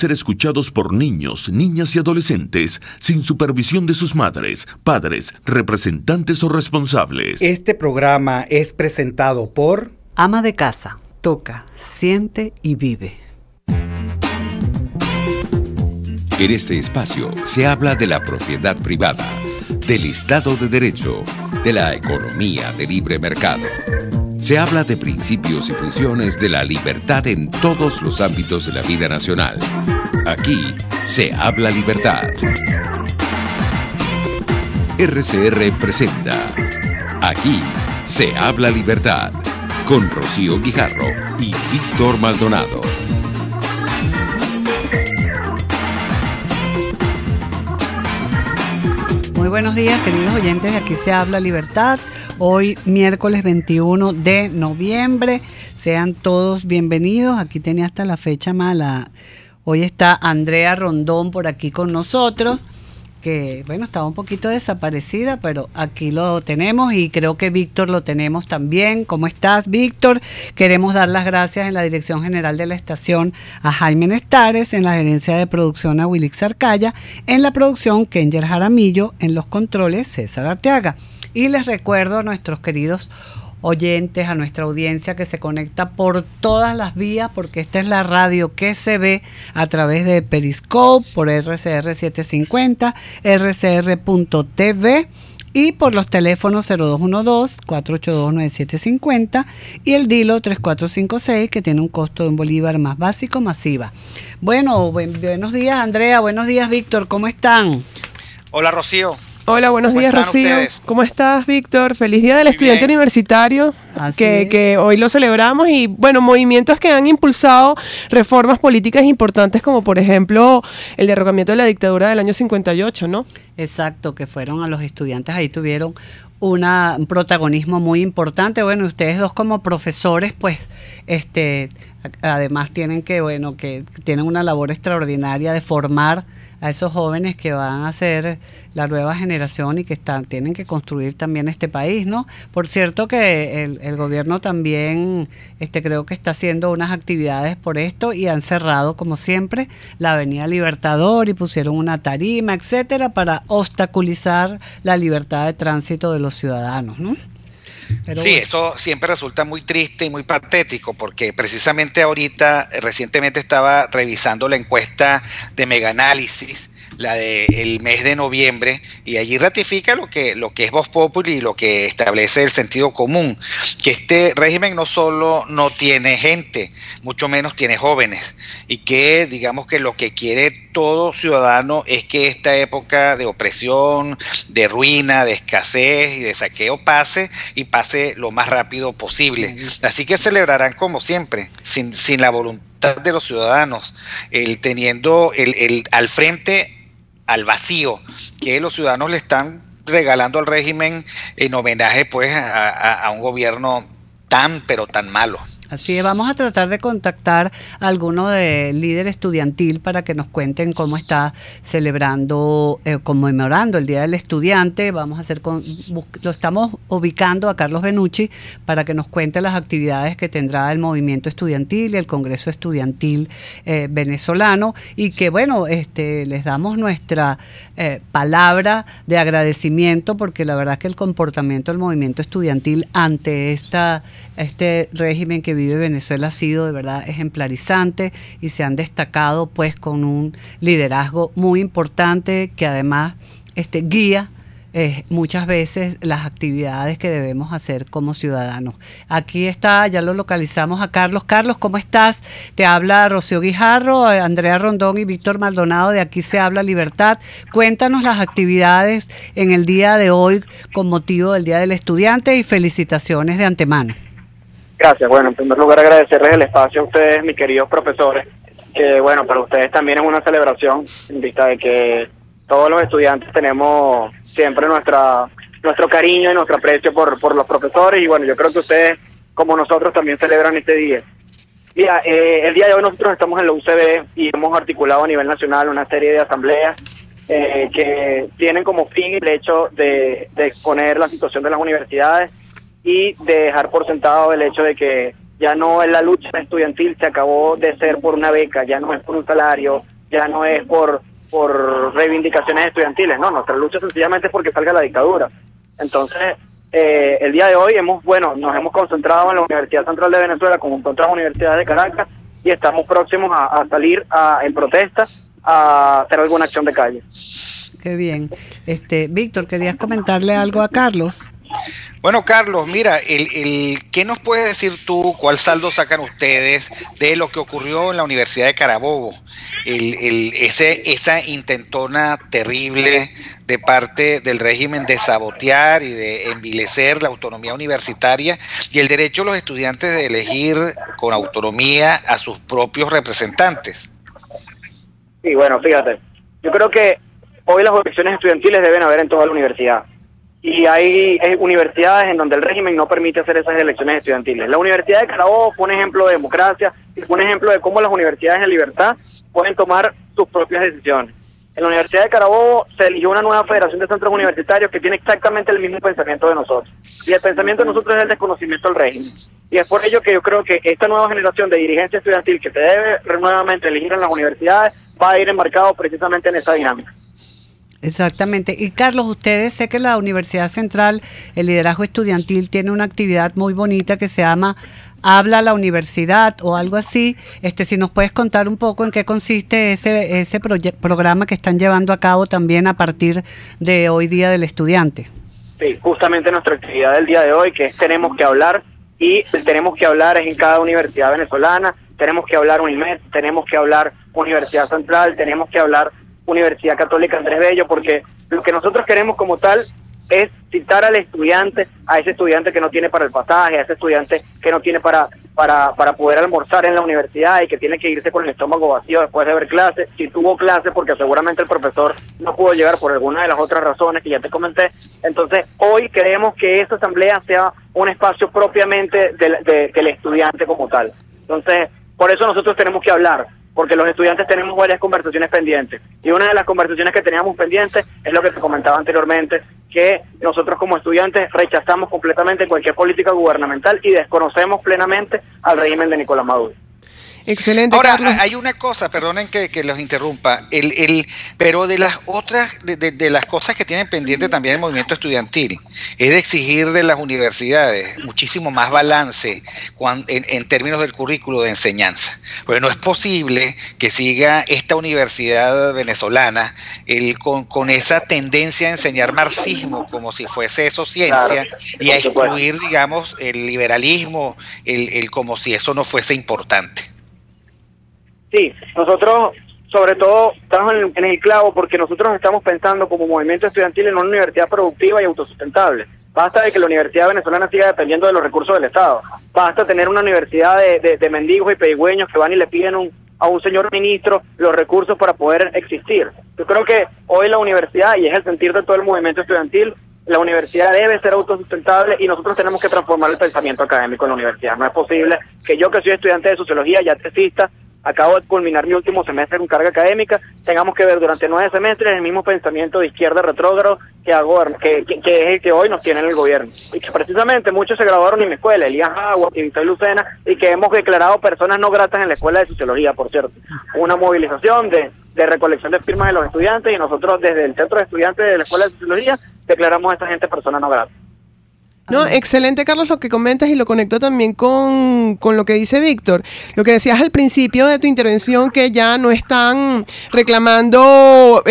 ser escuchados por niños, niñas y adolescentes sin supervisión de sus madres, padres, representantes o responsables. Este programa es presentado por Ama de Casa. Toca, siente y vive. En este espacio se habla de la propiedad privada, del Estado de Derecho, de la economía de libre mercado. Se habla de principios y funciones de la libertad en todos los ámbitos de la vida nacional. Aquí se habla libertad. RCR presenta Aquí se habla libertad, con Rocío Guijarro y Víctor Maldonado. Muy buenos días, queridos oyentes de Aquí se habla libertad. Hoy miércoles 21 de noviembre. Sean todos bienvenidos. Aquí tenía hasta la fecha mala. Hoy está Andrea Rondón por aquí con nosotros, que bueno, estaba un poquito desaparecida, pero aquí lo tenemos y creo que Víctor lo tenemos también. ¿Cómo estás, Víctor? Queremos dar las gracias en la Dirección General de la Estación a Jaime Nestares, en la Gerencia de Producción a Wilix Arcaya, en la producción Kenger Jaramillo, en los controles César Arteaga. Y les recuerdo a nuestros queridos oyentes, a nuestra audiencia que se conecta por todas las vías, porque esta es la radio que se ve a través de Periscope, por RCR 750, rcr.tv y por los teléfonos 0212-482-9750 y el DILO 3456, que tiene un costo de un bolívar más básico, masiva. Bueno, buenos días, Andrea, buenos días, Víctor, ¿cómo están? Hola, Rocío. Hola, buenos días, Rocío. Ustedes? ¿Cómo estás, Víctor? Feliz Día del Estudiante Universitario, que hoy lo celebramos, y bueno, movimientos que han impulsado reformas políticas importantes, como por ejemplo el derrocamiento de la dictadura del año 58, ¿no? Exacto, que fueron a los estudiantes, ahí tuvieron un protagonismo muy importante. Bueno, ustedes dos como profesores, pues, además tienen que tienen una labor extraordinaria de formar a esos jóvenes que van a ser la nueva generación y que tienen que construir también este país, ¿no? Por cierto que el gobierno también creo que está haciendo unas actividades por esto, y han cerrado, como siempre, la Avenida Libertador y pusieron una tarima, etcétera, para obstaculizar la libertad de tránsito de los ciudadanos, ¿no? Pero sí, eso siempre resulta muy triste y muy patético, porque precisamente recientemente estaba revisando la encuesta de Megaanálisis, la del mes de noviembre, y allí ratifica lo que es Vox Populi y lo que establece el sentido común, que este régimen no solo no tiene gente, mucho menos tiene jóvenes, y que digamos que lo que quiere todo ciudadano es que esta época de opresión, de ruina, de escasez y de saqueo pase lo más rápido posible. Así que celebrarán como siempre, sin la voluntad de los ciudadanos, teniendo al frente al vacío que los ciudadanos le están regalando al régimen en homenaje, pues, a un gobierno pero tan malo. Así es, vamos a tratar de contactar a alguno del líder estudiantil para que nos cuenten cómo está celebrando, conmemorando el Día del Estudiante. Vamos a lo estamos ubicando a Carlos Benucci para que nos cuente las actividades que tendrá el movimiento estudiantil y el Congreso Estudiantil venezolano, y que bueno, les damos nuestra palabra de agradecimiento, porque la verdad es que el comportamiento del movimiento estudiantil ante este régimen que vive Venezuela ha sido de verdad ejemplarizante, y se han destacado pues con un liderazgo muy importante que además guía muchas veces las actividades que debemos hacer como ciudadanos. Aquí está, ya lo localizamos a Carlos. Carlos, ¿cómo estás? Te habla Rocío Guijarro, Andrea Rondón y Víctor Maldonado de Aquí se habla libertad. Cuéntanos las actividades en el día de hoy con motivo del Día del Estudiante, y felicitaciones de antemano. Gracias. Bueno, en primer lugar agradecerles el espacio a ustedes, mis queridos profesores, que bueno, para ustedes también es una celebración, en vista de que todos los estudiantes tenemos siempre nuestro cariño y nuestro aprecio por los profesores, y bueno, yo creo que ustedes, como nosotros, también celebran este día. Mira, el día de hoy nosotros estamos en la UCB y hemos articulado a nivel nacional una serie de asambleas que tienen como fin el hecho de exponer la situación de las universidades y de dejar por sentado el hecho de que Ya no es la lucha estudiantil, se acabó de ser por una beca, ya no es por un salario, ya no es por reivindicaciones estudiantiles, no, nuestra lucha sencillamente es porque salga la dictadura. Entonces, el día de hoy nos hemos concentrado en la Universidad Central de Venezuela con otras universidades de Caracas y estamos próximos a salir en protesta a hacer alguna acción de calle. Qué bien. Víctor, ¿querías comentarle algo a Carlos? Bueno, Carlos, mira, ¿qué nos puedes decir tú? ¿Cuál saldo sacan ustedes de lo que ocurrió en la Universidad de Carabobo? Esa intentona terrible de parte del régimen de sabotear y de envilecer la autonomía universitaria y el derecho de los estudiantes de elegir con autonomía a sus propios representantes. Sí, bueno, fíjate, yo creo que hoy las elecciones estudiantiles deben haber en toda la universidad. Y hay universidades en donde el régimen no permite hacer esas elecciones estudiantiles. La Universidad de Carabobo fue un ejemplo de democracia y fue un ejemplo de cómo las universidades en libertad pueden tomar sus propias decisiones. En la Universidad de Carabobo se eligió una nueva federación de centros universitarios que tiene exactamente el mismo pensamiento de nosotros. Y el pensamiento de nosotros es el desconocimiento del régimen. Y es por ello que yo creo que esta nueva generación de dirigencia estudiantil que se debe nuevamente elegir en las universidades va a ir enmarcado precisamente en esa dinámica. Exactamente. Y Carlos, ustedes, sé que la Universidad Central, el liderazgo estudiantil, tiene una actividad muy bonita que se llama Habla la Universidad o algo así. Si nos puedes contar un poco en qué consiste ese programa que están llevando a cabo también a partir de hoy Día del Estudiante. Sí, justamente nuestra actividad del día de hoy, que es Tenemos que Hablar, y tenemos que hablar es en cada universidad venezolana, tenemos que hablar UNIMED, tenemos que hablar Universidad Central, tenemos que hablar Universidad Católica Andrés Bello, porque lo que nosotros queremos como tal es citar al estudiante, a ese estudiante que no tiene para el pasaje, a ese estudiante que no tiene para poder almorzar en la universidad y que tiene que irse con el estómago vacío después de ver clases, si tuvo clases porque seguramente el profesor no pudo llegar por alguna de las otras razones que ya te comenté. Entonces hoy queremos que esta asamblea sea un espacio propiamente del estudiante como tal. Entonces por eso nosotros tenemos que hablar, porque los estudiantes tenemos varias conversaciones pendientes. Y una de las conversaciones que teníamos pendientes es lo que te comentaba anteriormente, que nosotros como estudiantes rechazamos completamente cualquier política gubernamental y desconocemos plenamente al régimen de Nicolás Maduro. Excelente. Ahora, Carlos, hay una cosa, perdonen que los interrumpa, pero de las otras, de las cosas que tienen pendiente también el movimiento estudiantil, es de exigir de las universidades muchísimo más balance en términos del currículo de enseñanza. Porque no es posible que siga esta universidad venezolana con esa tendencia a enseñar marxismo como si fuese eso ciencia, claro, y a excluir, digamos, el liberalismo, como si eso no fuese importante. Sí, nosotros sobre todo estamos en el clavo porque nosotros estamos pensando como movimiento estudiantil en una universidad productiva y autosustentable. Basta de que la universidad venezolana siga dependiendo de los recursos del Estado. Basta tener una universidad de mendigos y pedigüeños que van y le piden a un señor ministro los recursos para poder existir. Yo creo que hoy la universidad, y es el sentir de todo el movimiento estudiantil, la universidad debe ser autosustentable y nosotros tenemos que transformar el pensamiento académico en la universidad. No es posible que yo, que soy estudiante de sociología, ya tesista, acabo de culminar mi último semestre con carga académica, tengamos que ver durante 9 semestres el mismo pensamiento de izquierda retrógrado que es el que hoy nos tiene en el gobierno. Y que precisamente muchos se graduaron en mi escuela, Elías Agua, Tibisay Lucena, y que hemos declarado personas no gratas en la escuela de sociología, por cierto. Una movilización de recolección de firmas de los estudiantes y nosotros desde el centro de estudiantes de la escuela de sociología declaramos a esta gente personas no gratas. No, excelente, Carlos, lo que comentas, y lo conecto también con lo que dice Víctor. Lo que decías al principio de tu intervención, que ya no están reclamando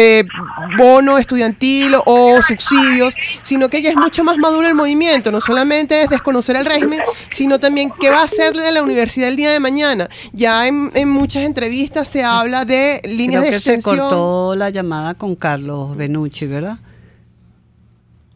bono estudiantil o subsidios, sino que ya es mucho más maduro el movimiento. No solamente es desconocer el régimen, sino también qué va a hacer de la universidad el día de mañana. Ya en muchas entrevistas se habla de líneas de extensión. Se cortó la llamada con Carlos Benucci, ¿verdad?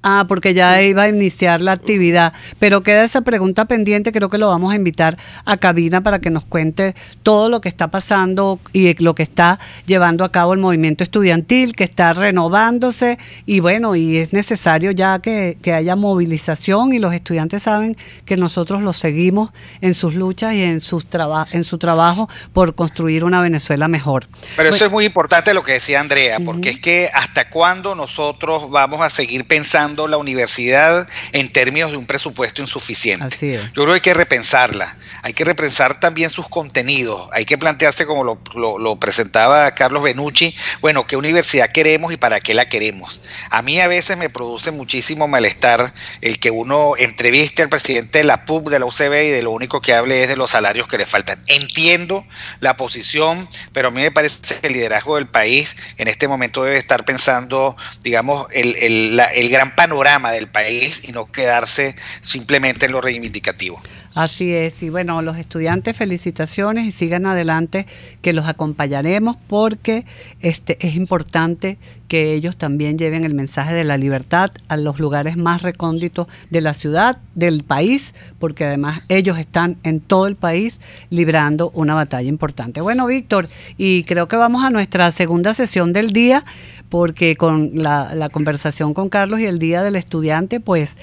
Ah, porque ya iba a iniciar la actividad, pero queda esa pregunta pendiente. Creo que lo vamos a invitar a cabina para que nos cuente todo lo que está pasando y lo que está llevando a cabo el movimiento estudiantil, que está renovándose, y bueno, y es necesario ya que haya movilización, y los estudiantes saben que nosotros los seguimos en sus luchas y en su trabajo por construir una Venezuela mejor. Pero eso es muy importante lo que decía Andrea, porque es que hasta cuándo nosotros vamos a seguir pensando gastando la universidad en términos de un presupuesto insuficiente. Así es. Yo creo que hay que repensarla, hay que repensar también sus contenidos, hay que plantearse, como lo presentaba Carlos Benucci, bueno, ¿qué universidad queremos y para qué la queremos? A mí a veces me produce muchísimo malestar el que uno entreviste al presidente de la PUC, de la UCB, y de lo único que hable es de los salarios que le faltan. Entiendo la posición, pero a mí me parece que el liderazgo del país en este momento debe estar pensando, digamos, el gran panorama del país y no quedarse simplemente en lo reivindicativo. Así es, y bueno, los estudiantes, felicitaciones y sigan adelante, que los acompañaremos porque es importante que ellos también lleven el mensaje de la libertad a los lugares más recónditos de la ciudad, del país, porque además ellos están en todo el país librando una batalla importante. Bueno, Víctor, y creo que vamos a nuestra segunda sesión del día, porque con la conversación con Carlos y el Día del Estudiante, pues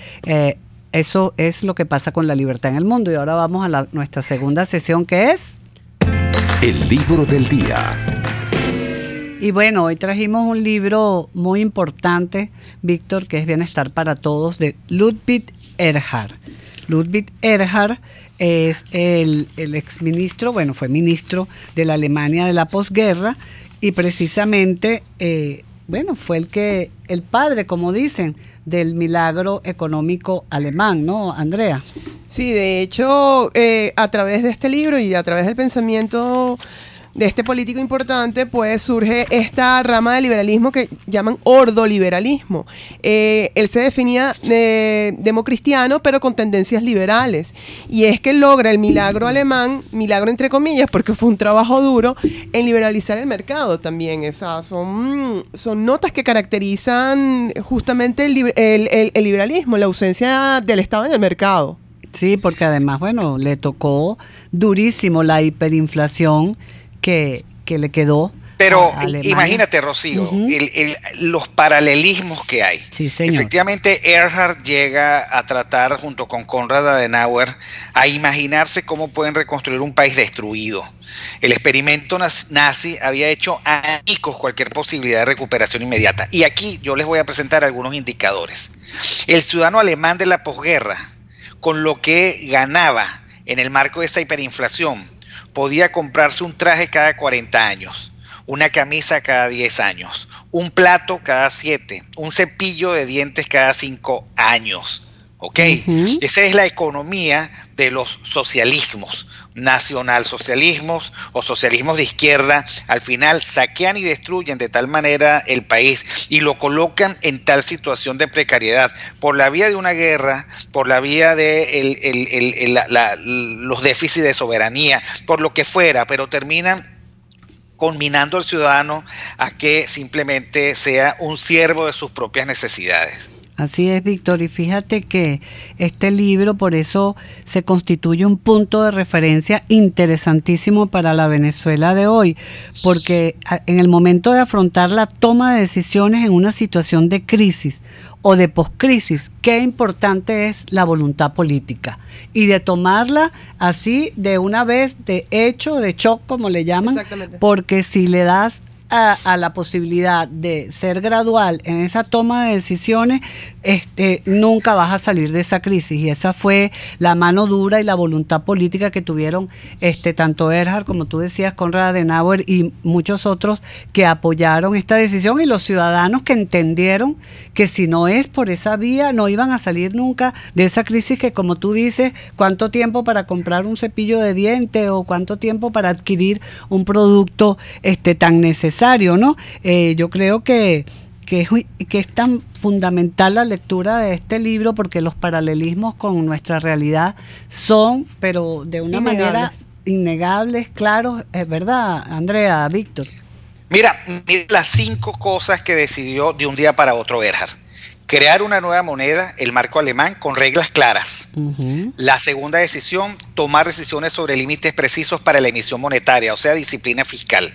eso es lo que pasa con la libertad en el mundo. Y ahora vamos a nuestra segunda sesión, que es El libro del día. Y bueno, hoy trajimos un libro muy importante, Víctor, que es Bienestar para Todos, de Ludwig Erhard. Ludwig Erhard es el exministro, bueno, fue ministro de la Alemania de la posguerra, y precisamente fue el padre, como dicen, del milagro económico alemán, ¿no, Andrea? Sí, de hecho, a través de este libro y a través del pensamiento de este político importante, pues surge esta rama del liberalismo que llaman ordoliberalismo. Él se definía democristiano, pero con tendencias liberales. Y es que logra el milagro alemán, milagro entre comillas, porque fue un trabajo duro, en liberalizar el mercado también. O sea, son notas que caracterizan justamente el liberalismo, la ausencia del Estado en el mercado. Sí, porque además, bueno, le tocó durísimo la hiperinflación que le quedó. Pero imagínate, Rocío, los paralelismos que hay. Sí, señor. Efectivamente, Erhard llega a tratar, junto con Konrad Adenauer, a imaginarse cómo pueden reconstruir un país destruido. El experimento nazi había hecho añicos cualquier posibilidad de recuperación inmediata. Y aquí yo les voy a presentar algunos indicadores. El ciudadano alemán de la posguerra, con lo que ganaba en el marco de esa hiperinflación, podía comprarse un traje cada 40 años, una camisa cada 10 años, un plato cada 7, un cepillo de dientes cada 5 años. ¿Ok? Esa es la economía de los socialismos, nacionalsocialismos o socialismos de izquierda. Al final saquean y destruyen de tal manera el país y lo colocan en tal situación de precariedad por la vía de una guerra, por la vía de los déficits de soberanía, por lo que fuera, pero terminan conminando al ciudadano a que simplemente sea un siervo de sus propias necesidades. Así es, Víctor, y fíjate que este libro por eso se constituye un punto de referencia interesantísimo para la Venezuela de hoy, porque en el momento de afrontar la toma de decisiones en una situación de crisis o de poscrisis, qué importante es la voluntad política y de tomarla así de una vez, de hecho, de shock, como le llaman, porque si le das a la posibilidad de ser gradual en esa toma de decisiones, nunca vas a salir de esa crisis. Y esa fue la mano dura y la voluntad política que tuvieron tanto Erhard, como tú decías, Konrad Adenauer y muchos otros que apoyaron esta decisión, y los ciudadanos que entendieron que si no es por esa vía no iban a salir nunca de esa crisis, que como tú dices, cuánto tiempo para comprar un cepillo de dientes o cuánto tiempo para adquirir un producto tan necesario, ¿no? Yo creo que es tan fundamental la lectura de este libro, porque los paralelismos con nuestra realidad son, pero de una manera innegables, claros, es verdad, Andrea, Víctor. Mira las 5 cosas que decidió de un día para otro Erhard. Crear una nueva moneda, el marco alemán, con reglas claras. La segunda decisión, tomar decisiones sobre límites precisos para la emisión monetaria, o sea, disciplina fiscal.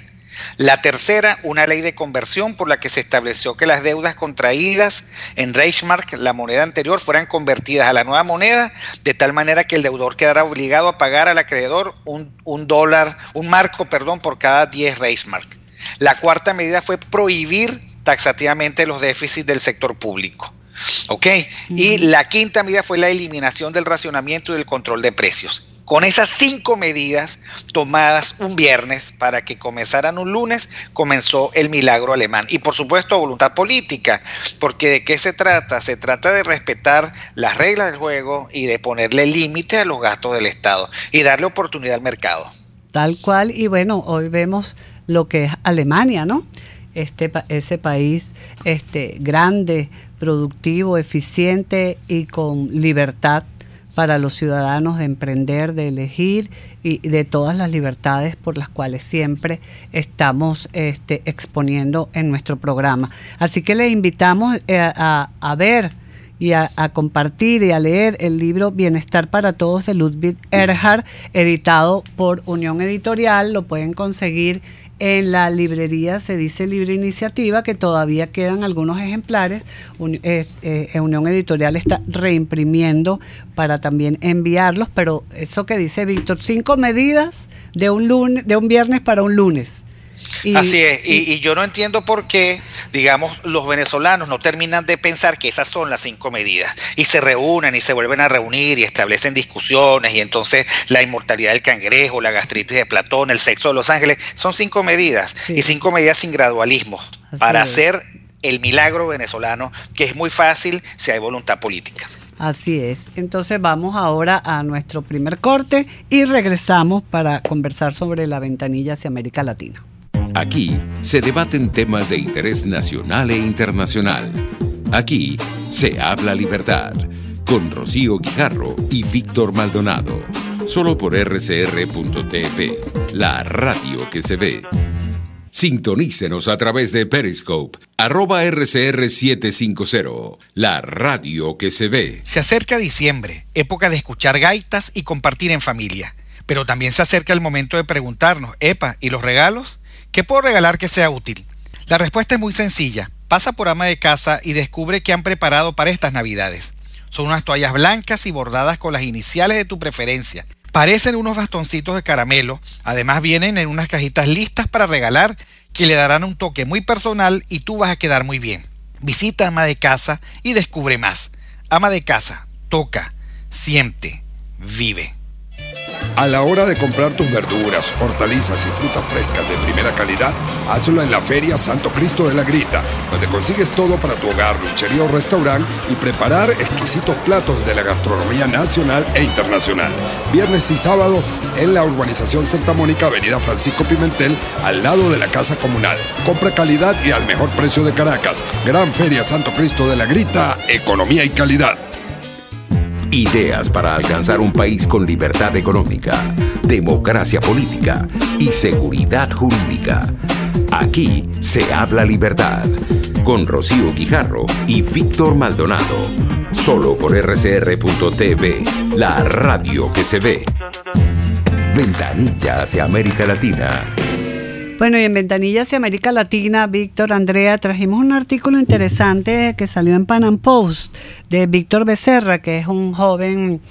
La tercera, una ley de conversión por la que se estableció que las deudas contraídas en Reichsmark, la moneda anterior, fueran convertidas a la nueva moneda, de tal manera que el deudor quedara obligado a pagar al acreedor un marco por cada 10 Reichsmark. La cuarta medida fue prohibir taxativamente los déficits del sector público. ¿ok? Y la quinta medida fue la eliminación del racionamiento y del control de precios. Con esas 5 medidas tomadas un viernes para que comenzaran un lunes, comenzó el milagro alemán. Y por supuesto voluntad política, porque ¿de qué se trata? Se trata de respetar las reglas del juego y de ponerle límite a los gastos del Estado y darle oportunidad al mercado. Tal cual, y bueno, hoy vemos lo que es Alemania, ¿no? Ese país grande, productivo, eficiente y con libertad para los ciudadanos de emprender, de elegir y de todas las libertades por las cuales siempre estamos exponiendo en nuestro programa. Así que les invitamos a ver y a compartir y a leer el libro Bienestar para Todos de Ludwig Erhard, editado por Unión Editorial. Lo pueden conseguir en la librería, se dice Libre Iniciativa, que todavía quedan algunos ejemplares. Unión Editorial está reimprimiendo para también enviarlos, pero eso que dice Víctor, 5 medidas de un viernes para un lunes. Así es, y yo no entiendo por qué, digamos, los venezolanos no terminan de pensar que esas son las 5 medidas, y se reúnen y se vuelven a reunir y establecen discusiones, y entonces la inmortalidad del cangrejo, la gastritis de Platón, el sexo de los ángeles, son 5 medidas, y 5 medidas sin gradualismo, para hacer el milagro venezolano, que es muy fácil si hay voluntad política. Así es. Entonces vamos ahora a nuestro primer corte y regresamos para conversar sobre la ventanilla hacia América Latina. Aquí se debaten temas de interés nacional e internacional. Aquí se habla libertad, con Rocío Guijarro y Víctor Maldonado. Solo por rcr.tv, la radio que se ve. Sintonícenos a través de Periscope, @RCR750, la radio que se ve. Se acerca diciembre, época de escuchar gaitas y compartir en familia. Pero también se acerca el momento de preguntarnos, epa, ¿y los regalos? ¿Qué puedo regalar que sea útil? La respuesta es muy sencilla. Pasa por ama de casa y descubre qué han preparado para estas Navidades. Son unas toallas blancas y bordadas con las iniciales de tu preferencia. Parecen unos bastoncitos de caramelo. Además vienen en unas cajitas listas para regalar que le darán un toque muy personal y tú vas a quedar muy bien. Visita Ama de Casa y descubre más. Ama de Casa, toca, siente, vive. A la hora de comprar tus verduras, hortalizas y frutas frescas de primera calidad, hazlo en la Feria Santo Cristo de la Grita, donde consigues todo para tu hogar, luchería o restaurante y preparar exquisitos platos de la gastronomía nacional e internacional. Viernes y sábado en la urbanización Santa Mónica, avenida Francisco Pimentel, al lado de la Casa Comunal. Compra calidad y al mejor precio de Caracas. Gran Feria Santo Cristo de la Grita, economía y calidad. Ideas para alcanzar un país con libertad económica, democracia política y seguridad jurídica. Aquí se habla libertad, con Rocío Guijarro y Víctor Maldonado. Solo por rcr.tv, la radio que se ve. Ventanilla hacia América Latina. Bueno, y en Ventanilla hacia América Latina, Víctor, Andrea, trajimos un artículo interesante que salió en Pan Am Post de Víctor Becerra, que es un joven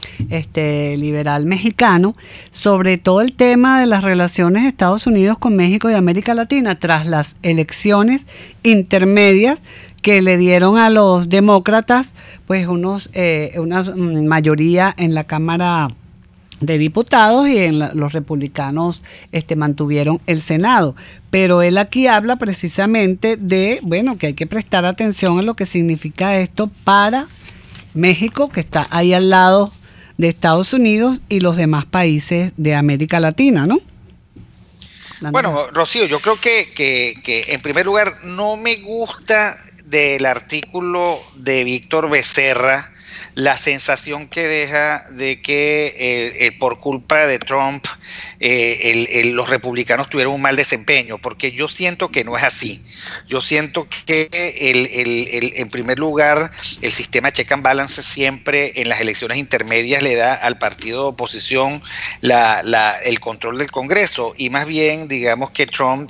liberal mexicano, sobre todo el tema de las relaciones de Estados Unidos con México y América Latina tras las elecciones intermedias que le dieron a los demócratas pues una mayoría en la Cámara de Diputados y los republicanos mantuvieron el Senado. Pero él aquí habla precisamente de, que hay que prestar atención a lo que significa esto para México, que está ahí al lado de Estados Unidos y los demás países de América Latina, ¿no? Bueno, Rocío, yo creo que en primer lugar no me gusta del artículo de Víctor Becerra la sensación que deja de que por culpa de Trump los republicanos tuvieron un mal desempeño, porque yo siento que no es así. Yo siento que en primer lugar el sistema check and balance siempre en las elecciones intermedias le da al partido de oposición el control del Congreso, y más bien digamos que Trump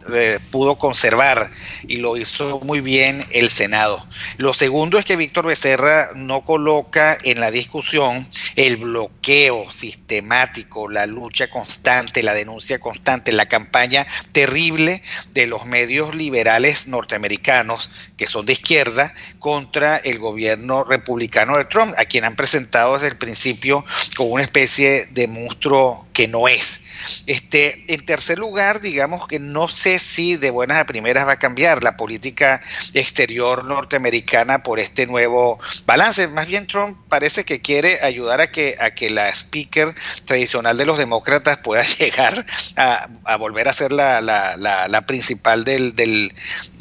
pudo conservar y lo hizo muy bien el Senado. Lo segundo es que Víctor Becerra no coloca en la discusión el bloqueo sistemático, la lucha constante, la denuncia constante, la campaña terrible de los medios liberales norteamericanos, que son de izquierda, contra el gobierno republicano de Trump, a quien han presentado desde el principio como una especie de monstruo que no es. En tercer lugar, digamos que no sé si de buenas a primeras va a cambiar la política exterior norteamericana por este nuevo balance. Más bien Trump parece que quiere ayudar a que la speaker tradicional de los demócratas pueda llegar a volver a ser la principal de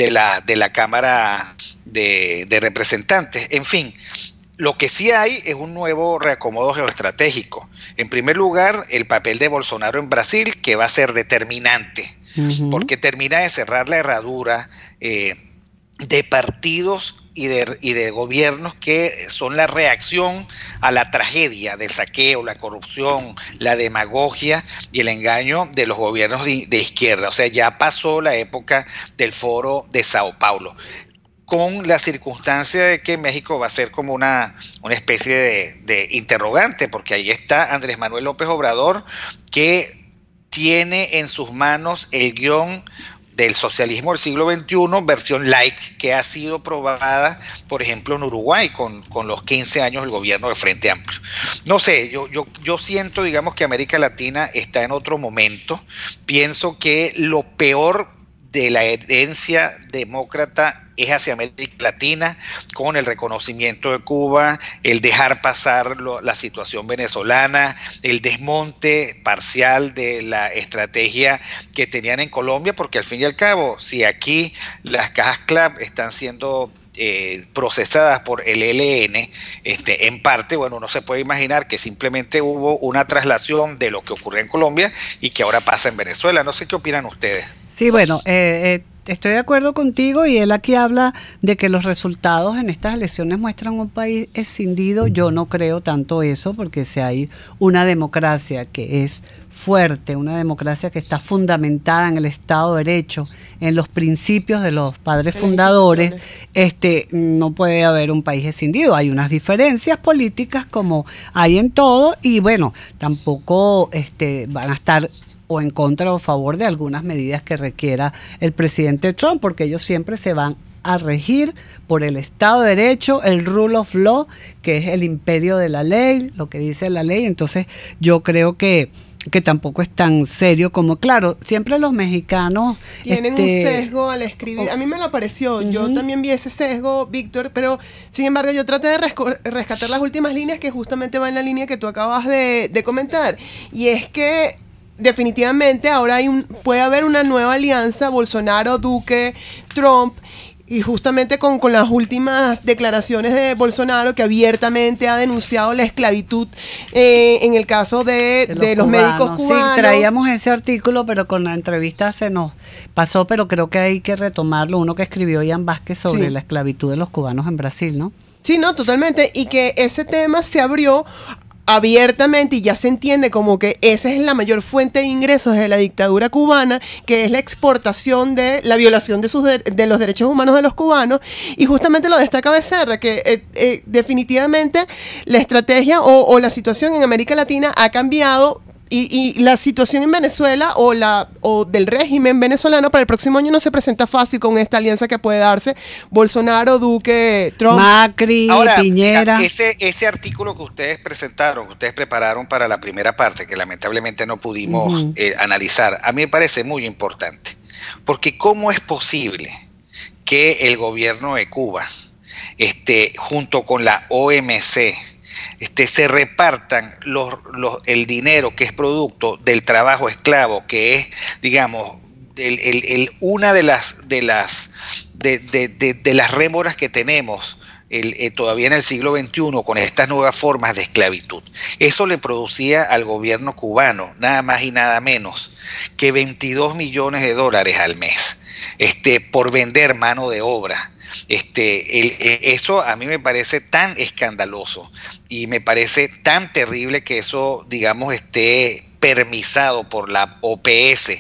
la Cámara de Representantes. En fin, lo que sí hay es un nuevo reacomodo geoestratégico. En primer lugar, el papel de Bolsonaro en Brasil, que va a ser determinante, porque termina de cerrar la herradura de partidos y de gobiernos que son la reacción a la tragedia del saqueo, la corrupción, la demagogia y el engaño de los gobiernos de izquierda. O sea, ya pasó la época del Foro de Sao Paulo, con la circunstancia de que México va a ser como una especie de interrogante, porque ahí está Andrés Manuel López Obrador, que tiene en sus manos el guión del socialismo del siglo XXI, versión light, que ha sido probada, por ejemplo, en Uruguay, con los 15 años del gobierno de Frente Amplio. No sé, yo siento, digamos, que América Latina está en otro momento. Pienso que lo peor de la herencia demócrata es hacia América Latina, con el reconocimiento de Cuba, el dejar pasar la situación venezolana, el desmonte parcial de la estrategia que tenían en Colombia, porque al fin y al cabo, si aquí las cajas CLAP están siendo procesadas por el ELN, en parte, bueno, uno se puede imaginar que simplemente hubo una traslación de lo que ocurrió en Colombia y que ahora pasa en Venezuela. No sé qué opinan ustedes. Sí, bueno, estoy de acuerdo contigo, y él aquí habla de que los resultados en estas elecciones muestran un país escindido. Yo no creo tanto eso, porque si hay una democracia que es fuerte, una democracia que está fundamentada en el Estado de Derecho, en los principios de los padres fundadores, no puede haber un país escindido. Hay unas diferencias políticas como hay en todo, y bueno, tampoco van a estar o en contra o a favor de algunas medidas que requiera el presidente Trump, porque ellos siempre se van a regir por el Estado de Derecho, el rule of law, que es el imperio de la ley, lo que dice la ley. Entonces yo creo que tampoco es tan serio como, claro, siempre los mexicanos tienen un sesgo al escribir. A mí me lo pareció, yo también vi ese sesgo, Víctor, pero sin embargo yo traté de rescatar las últimas líneas que justamente van en la línea que tú acabas de comentar, y es que definitivamente ahora puede haber una nueva alianza, Bolsonaro, Duque, Trump, y justamente con las últimas declaraciones de Bolsonaro, que abiertamente ha denunciado la esclavitud en el caso de los médicos cubanos. Sí, traíamos ese artículo, pero con la entrevista se nos pasó, pero creo que hay que retomarlo, uno que escribió Ian Vázquez sobre la esclavitud de los cubanos en Brasil, ¿no? Sí, no, totalmente, y que ese tema se abrió abiertamente, y ya se entiende como que esa es la mayor fuente de ingresos de la dictadura cubana, que es la exportación de la violación de los derechos humanos de los cubanos. Y justamente lo destaca Becerra, que definitivamente la estrategia o la situación en América Latina ha cambiado, y la situación en Venezuela o del régimen venezolano para el próximo año no se presenta fácil con esta alianza que puede darse Bolsonaro, Duque, Trump, Macri, Piñera. Ese artículo que ustedes presentaron, que ustedes prepararon para la primera parte, que lamentablemente no pudimos analizar, a mí me parece muy importante, porque ¿cómo es posible que el gobierno de Cuba, junto con la OMC, se repartan el dinero que es producto del trabajo esclavo, que es, digamos, una de las rémoras que tenemos todavía en el siglo XXI con estas nuevas formas de esclavitud? Eso le producía al gobierno cubano nada más y nada menos que $22 millones al mes, por vender mano de obra. Eso a mí me parece tan escandaloso y me parece tan terrible que eso, digamos, esté permisado por la OPS,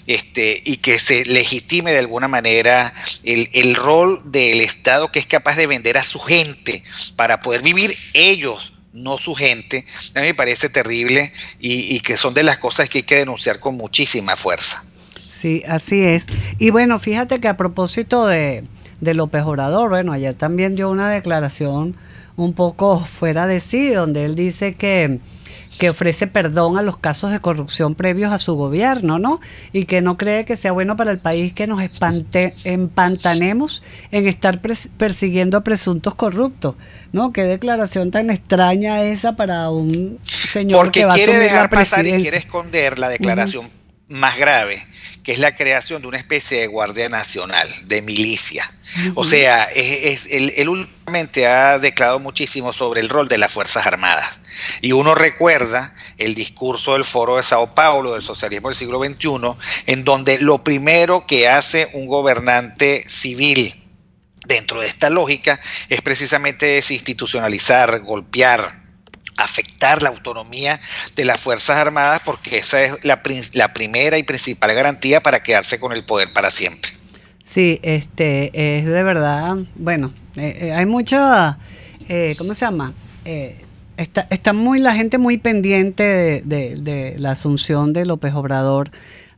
y que se legitime de alguna manera el rol del Estado, que es capaz de vender a su gente para poder vivir ellos no su gente, a mí me parece terrible y que son de las cosas que hay que denunciar con muchísima fuerza. Sí, así es. Y bueno, fíjate que a propósito de López Obrador, bueno, ayer también dio una declaración un poco fuera de sí, donde él dice que ofrece perdón a los casos de corrupción previos a su gobierno, ¿no? Y que no cree que sea bueno para el país que nos empantanemos en estar persiguiendo a presuntos corruptos, ¿no? Qué declaración tan extraña esa para un señor porque que va a asumir la presidencia. Porque quiere dejar pasar y quiere esconder la declaración más grave, que es la creación de una especie de Guardia Nacional, de milicia. O sea, él últimamente ha declarado muchísimo sobre el rol de las Fuerzas Armadas. Y uno recuerda el discurso del Foro de Sao Paulo, del socialismo del siglo XXI, en donde lo primero que hace un gobernante civil dentro de esta lógica es precisamente desinstitucionalizar, golpear, afectar la autonomía de las Fuerzas Armadas, porque esa es la primera y principal garantía para quedarse con el poder para siempre. Sí, es de verdad, bueno, hay mucha, ¿cómo se llama? Está la gente muy pendiente de la asunción de López Obrador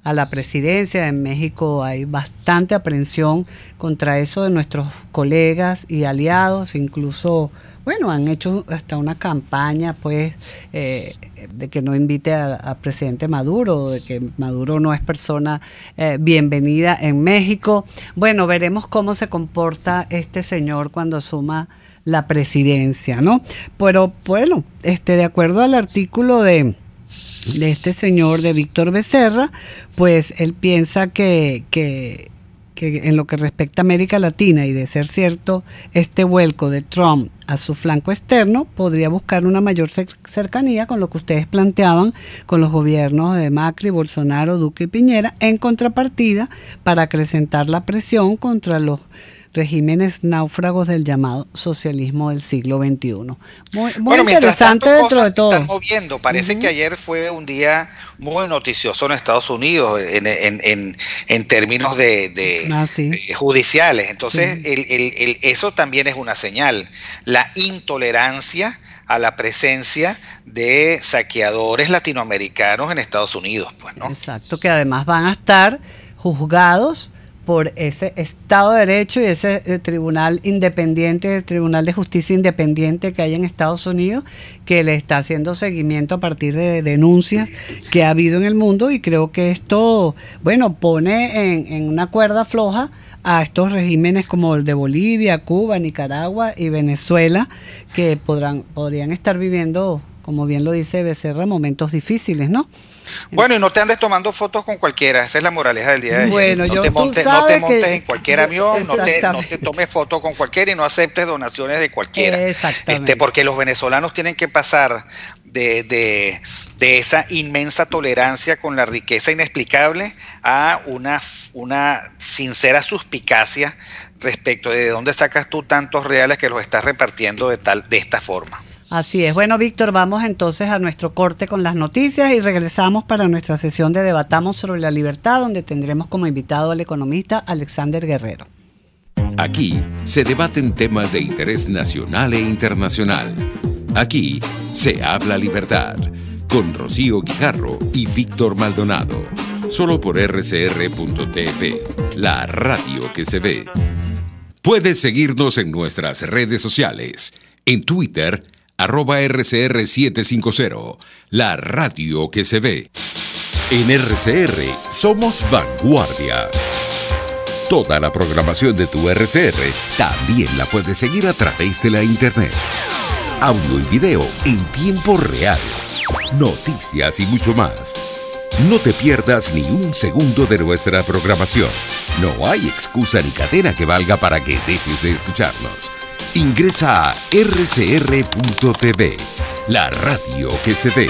a la presidencia. En México hay bastante aprehensión contra eso de nuestros colegas y aliados, incluso, bueno, han hecho hasta una campaña, pues, de que no invite a presidente Maduro, de que Maduro no es persona bienvenida en México. Bueno, veremos cómo se comporta este señor cuando asuma la presidencia, ¿no? Pero, bueno, de acuerdo al artículo de este señor, de Víctor Becerra, pues él piensa que en lo que respecta a América Latina, y de ser cierto este vuelco de Trump a su flanco externo, podría buscar una mayor cercanía con lo que ustedes planteaban con los gobiernos de Macri, Bolsonaro, Duque y Piñera, en contrapartida para acrecentar la presión contra los regímenes náufragos del llamado socialismo del siglo XXI. Muy interesante dentro de todo. Se están moviendo. Parece que ayer fue un día muy noticioso en Estados Unidos en términos de judiciales. Entonces, eso también es una señal. La intolerancia a la presencia de saqueadores latinoamericanos en Estados Unidos, pues, ¿no? Exacto, que además van a estar juzgados por ese Estado de Derecho y ese tribunal independiente, el Tribunal de Justicia independiente que hay en Estados Unidos, que le está haciendo seguimiento a partir de denuncias que ha habido en el mundo, y creo que esto, bueno, pone en una cuerda floja a estos regímenes como el de Bolivia, Cuba, Nicaragua y Venezuela, que podrían estar viviendo, como bien lo dice Becerra, momentos difíciles, ¿no? Bueno, y no te andes tomando fotos con cualquiera, esa es la moraleja del día de ayer. Bueno, no te montes en cualquier avión, no te tomes fotos con cualquiera y no aceptes donaciones de cualquiera. Exactamente. Porque los venezolanos tienen que pasar de esa inmensa tolerancia con la riqueza inexplicable a una sincera suspicacia respecto de dónde sacas tú tantos reales que los estás repartiendo de esta forma. Así es. Bueno, Víctor, vamos entonces a nuestro corte con las noticias y regresamos para nuestra sesión de Debatamos sobre la Libertad, donde tendremos como invitado al economista Alexander Guerrero. Aquí se debaten temas de interés nacional e internacional. Aquí se habla libertad, con Rocío Guijarro y Víctor Maldonado. Solo por rcr.tv, la radio que se ve. Puedes seguirnos en nuestras redes sociales. En Twitter, @RCR750, la radio que se ve. En RCR somos vanguardia. Toda la programación de tu RCR también la puedes seguir a través de la internet. Audio y video en tiempo real. Noticias y mucho más. No te pierdas ni un segundo de nuestra programación. No hay excusa ni cadena que valga para que dejes de escucharnos. Ingresa a rcr.tv, la radio que se ve.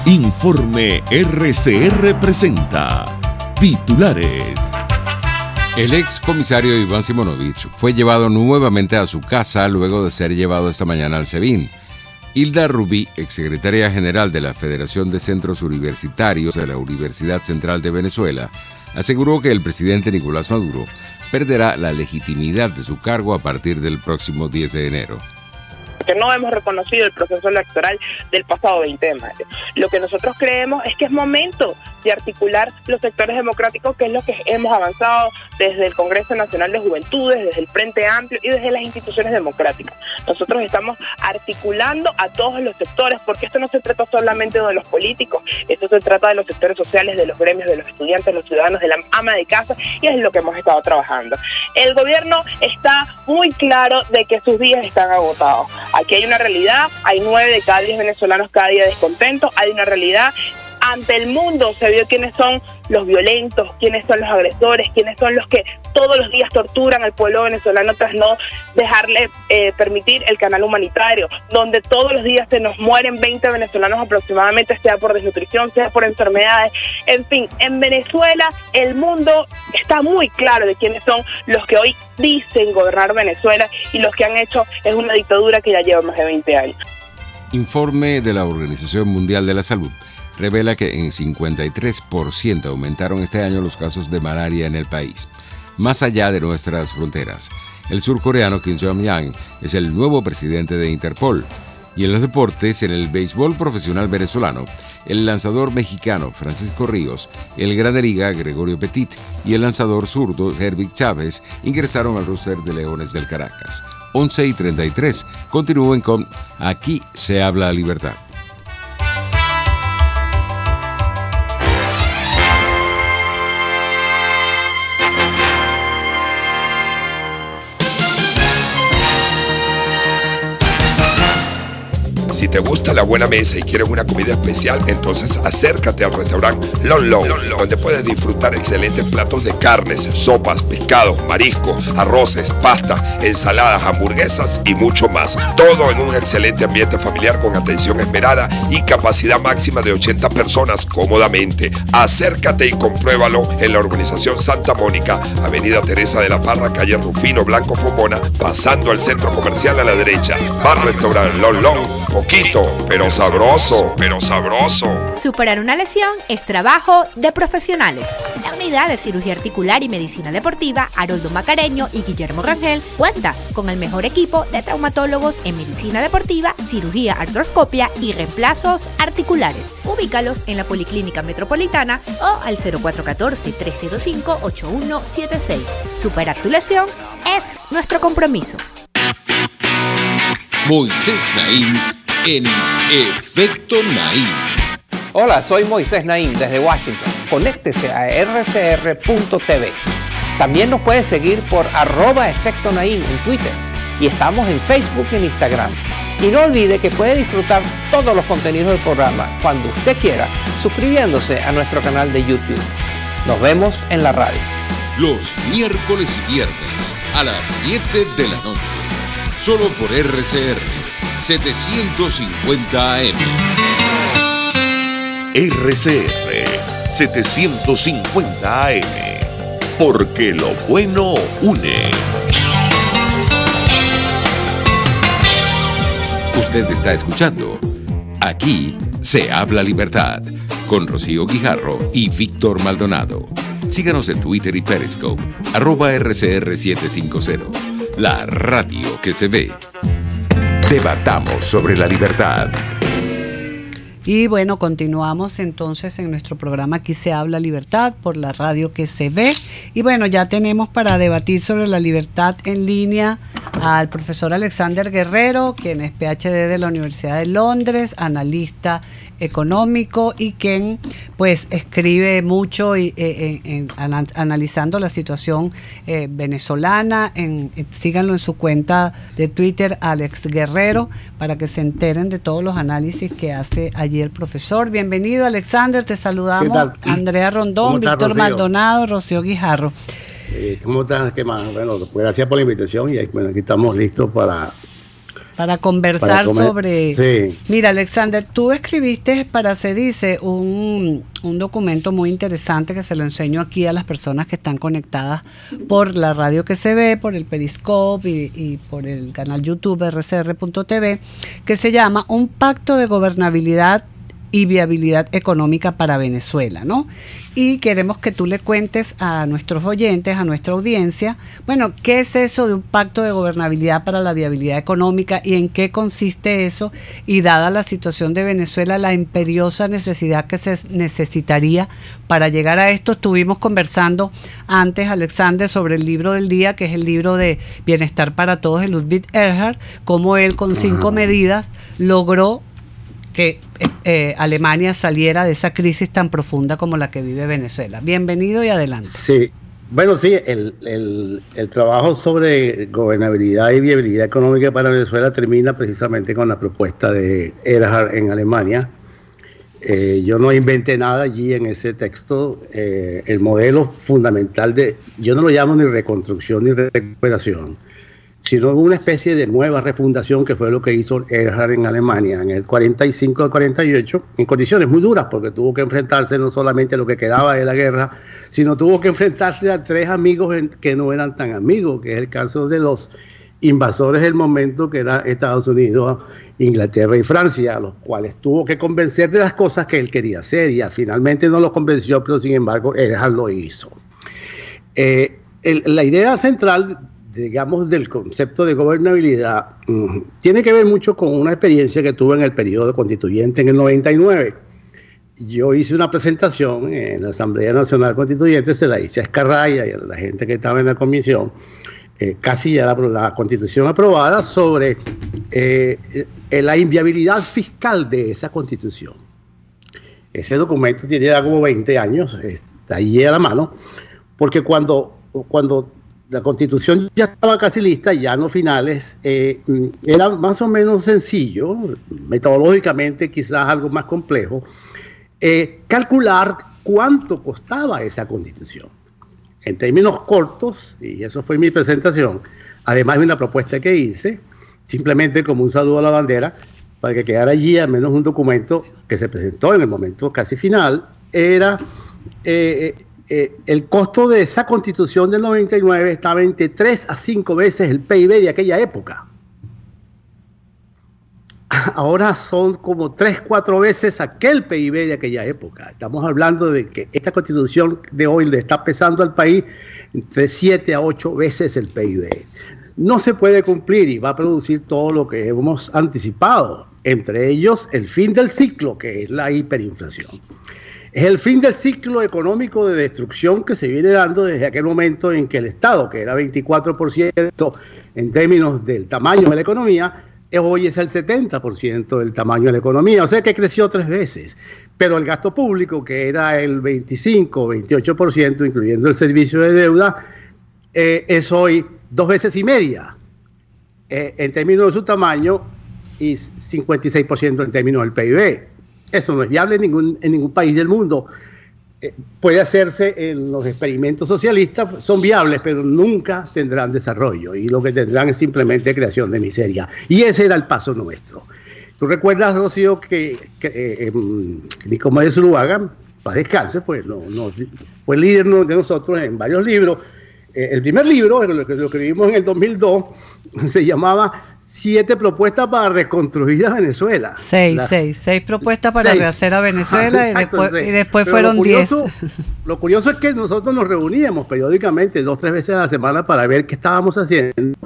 Informe RCR presenta titulares. El ex comisario Iván Simonovich fue llevado nuevamente a su casa luego de ser llevado esta mañana al SEBIN. Hilda Rubí, exsecretaria general de la Federación de Centros Universitarios de la Universidad Central de Venezuela, aseguró que el presidente Nicolás Maduro perderá la legitimidad de su cargo a partir del próximo 10 de enero. Que no hemos reconocido el proceso electoral del pasado 20 de mayo. Lo que nosotros creemos es que es momento de articular los sectores democráticos, que es lo que hemos avanzado desde el Congreso Nacional de Juventudes, desde el Frente Amplio y desde las instituciones democráticas. Nosotros estamos articulando a todos los sectores, porque esto no se trata solamente de los políticos, esto se trata de los sectores sociales, de los gremios, de los estudiantes, de los ciudadanos, de la ama de casa, y es lo que hemos estado trabajando. El gobierno está muy claro de que sus días están agotados. Aquí hay una realidad, hay 9 de cada 10 venezolanos cada día descontentos, hay una realidad. Ante el mundo se vio quiénes son los violentos, quiénes son los agresores, quiénes son los que todos los días torturan al pueblo venezolano tras no dejarle permitir el canal humanitario, donde todos los días se nos mueren 20 venezolanos aproximadamente, sea por desnutrición, sea por enfermedades. En fin, en Venezuela el mundo está muy claro de quiénes son los que hoy dicen gobernar Venezuela, y los que han hecho es una dictadura que ya lleva más de 20 años. Informe de la Organización Mundial de la Salud revela que en 53% aumentaron este año los casos de malaria en el país. Más allá de nuestras fronteras, el surcoreano Kim Jong-un es el nuevo presidente de Interpol. Y en los deportes, en el béisbol profesional venezolano, el lanzador mexicano Francisco Ríos, el Grande Liga Gregorio Petit y el lanzador zurdo Herbig Chávez ingresaron al roster de Leones del Caracas. 11:33. Continúen con Aquí se habla libertad. Si te gusta la buena mesa y quieres una comida especial, entonces acércate al restaurante Lon Lon, donde puedes disfrutar excelentes platos de carnes, sopas, pescados, mariscos, arroces, pastas, ensaladas, hamburguesas y mucho más. Todo en un excelente ambiente familiar con atención esmerada y capacidad máxima de 80 personas cómodamente. Acércate y compruébalo en la urbanización Santa Mónica, Avenida Teresa de la Parra, calle Rufino Blanco Fombona, pasando al centro comercial a la derecha. Bar Restaurante Lon Lon. Poquito, pero sabroso, Superar una lesión es trabajo de profesionales. La unidad de cirugía articular y medicina deportiva Haroldo Macareño y Guillermo Rangel cuenta con el mejor equipo de traumatólogos en medicina deportiva, cirugía artroscopia y reemplazos articulares. Ubícalos en la Policlínica Metropolitana o al 0414-305-8176. Superar tu lesión es nuestro compromiso. Moisés Naim en Efecto Naim. Hola, soy Moisés Naim desde Washington. Conéctese a rcr.tv. También nos puede seguir por @Efecto Naim en Twitter. Y estamos en Facebook y en Instagram. Y no olvide que puede disfrutar todos los contenidos del programa cuando usted quiera, suscribiéndose a nuestro canal de YouTube. Nos vemos en la radio. Los miércoles y viernes a las 7 de la noche. Solo por RCR 750 AM. RCR 750 AM. Porque lo bueno une. Usted está escuchando Aquí se habla libertad con Rocío Guijarro y Víctor Maldonado. Síganos en Twitter y Periscope @RCR750. La radio que se ve. Debatamos sobre la libertad. Y bueno, continuamos entonces en nuestro programa Aquí se habla libertad por la radio que se ve. Y bueno, ya tenemos para debatir sobre la libertad en línea al profesor Alexander Guerrero, quien es PhD de la Universidad de Londres, analista económico y quien pues escribe mucho analizando la situación venezolana. Síganlo en su cuenta de Twitter, Alex Guerrero, para que se enteren de todos los análisis que hace allí el profesor. Bienvenido, Alexander, te saludamos. Andrea Rondón, Víctor Maldonado, Rocío Guijarro. ¿Cómo estás? ¿Qué más? Bueno, pues gracias por la invitación y bueno, aquí estamos listos para conversar sobre... Sí. Mira, Alexander, tú escribiste para Se Dice un documento muy interesante que se lo enseño aquí a las personas que están conectadas por la radio que se ve, por el Periscope y por el canal YouTube rcr.tv, que se llama Un pacto de gobernabilidad y viabilidad económica para Venezuela, ¿no? Y queremos que tú le cuentes a nuestros oyentes, a nuestra audiencia, bueno, ¿qué es eso de un pacto de gobernabilidad para la viabilidad económica y en qué consiste eso? Y dada la situación de Venezuela, la imperiosa necesidad que se necesitaría para llegar a esto. Estuvimos conversando antes, Alexander, sobre el libro del día, que es el libro de Bienestar para Todos de Ludwig Erhard, cómo él con 5 medidas logró que Alemania saliera de esa crisis tan profunda como la que vive Venezuela. Bienvenido y adelante. Sí, bueno, sí, el trabajo sobre gobernabilidad y viabilidad económica para Venezuela termina precisamente con la propuesta de Erhard en Alemania. Yo no inventé nada allí en ese texto. El modelo fundamental yo no lo llamo ni reconstrucción ni recuperación, sino una especie de nueva refundación, que fue lo que hizo Erhard en Alemania en el 45 al 48, en condiciones muy duras, porque tuvo que enfrentarse no solamente a lo que quedaba de la guerra, sino tuvo que enfrentarse a 3 amigos que no eran tan amigos, que es el caso de los invasores del momento, que eran Estados Unidos, Inglaterra y Francia, a los cuales tuvo que convencer de las cosas que él quería hacer, y finalmente no los convenció, pero sin embargo Erhard lo hizo. La idea central, digamos, del concepto de gobernabilidad tiene que ver mucho con una experiencia que tuve en el periodo constituyente en el 99. Yo hice una presentación en la Asamblea Nacional Constituyente, se la hice a Escarraya y a la gente que estaba en la comisión, casi ya la constitución aprobada, sobre la inviabilidad fiscal de esa constitución. Ese documento tiene ya como 20 años, está ahí a la mano, porque cuando la constitución ya estaba casi lista, ya en los finales, era más o menos sencillo, metodológicamente quizás algo más complejo, calcular cuánto costaba esa constitución. En términos cortos, y eso fue mi presentación, además de una propuesta que hice, simplemente como un saludo a la bandera, para que quedara allí al menos un documento que se presentó en el momento casi final, era el costo de esa constitución del 99 estaba entre 3 a 5 veces el PIB de aquella época. Ahora son como 3-4 veces aquel PIB de aquella época. Estamos hablando de que esta constitución de hoy le está pesando al país entre 7 a 8 veces el PIB. No se puede cumplir y va a producir todo lo que hemos anticipado, entre ellos el fin del ciclo, que es la hiperinflación. Es el fin del ciclo económico de destrucción que se viene dando desde aquel momento en que el Estado, que era 24% en términos del tamaño de la economía, hoy es el 70% del tamaño de la economía, o sea que creció 3 veces. Pero el gasto público, que era el 25-28%, incluyendo el servicio de deuda, es hoy 2 veces y media en términos de su tamaño y 56% en términos del PIB. Eso no es viable en ningún país del mundo. Puede hacerse en los experimentos socialistas, son viables, pero nunca tendrán desarrollo, y lo que tendrán es simplemente creación de miseria. Y ese era el paso nuestro. ¿Tú recuerdas, Rocío, que Nicomedes Zuluaga, para descanse, pues fue líder de nosotros en varios libros? El primer libro, lo que escribimos en el 2002, se llamaba 7 propuestas para reconstruir a Venezuela. 6 propuestas para rehacer a Venezuela. Y después fueron 10. Lo curioso es que nosotros nos reuníamos periódicamente 2-3 veces a la semana para ver qué estábamos haciendo,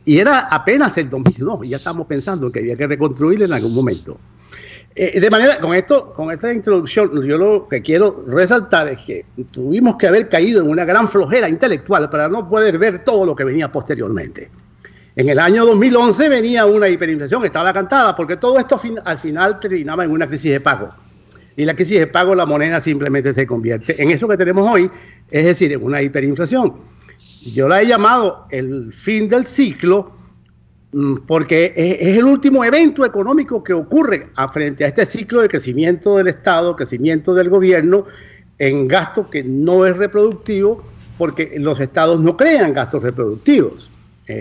y era apenas el 2002 y ya estábamos pensando que había que reconstruir en algún momento. De manera, con esta introducción, yo lo que quiero resaltar es que tuvimos que haber caído en una gran flojera intelectual para no poder ver todo lo que venía posteriormente. En el año 2011 venía una hiperinflación, estaba cantada, porque todo esto al final terminaba en una crisis de pago. Y la crisis de pago, la moneda simplemente se convierte en eso que tenemos hoy, es decir, en una hiperinflación. Yo la he llamado el fin del ciclo, porque es el último evento económico que ocurre frente a este ciclo de crecimiento del Estado, crecimiento del gobierno, en gasto que no es reproductivo, porque los estados no crean gastos reproductivos.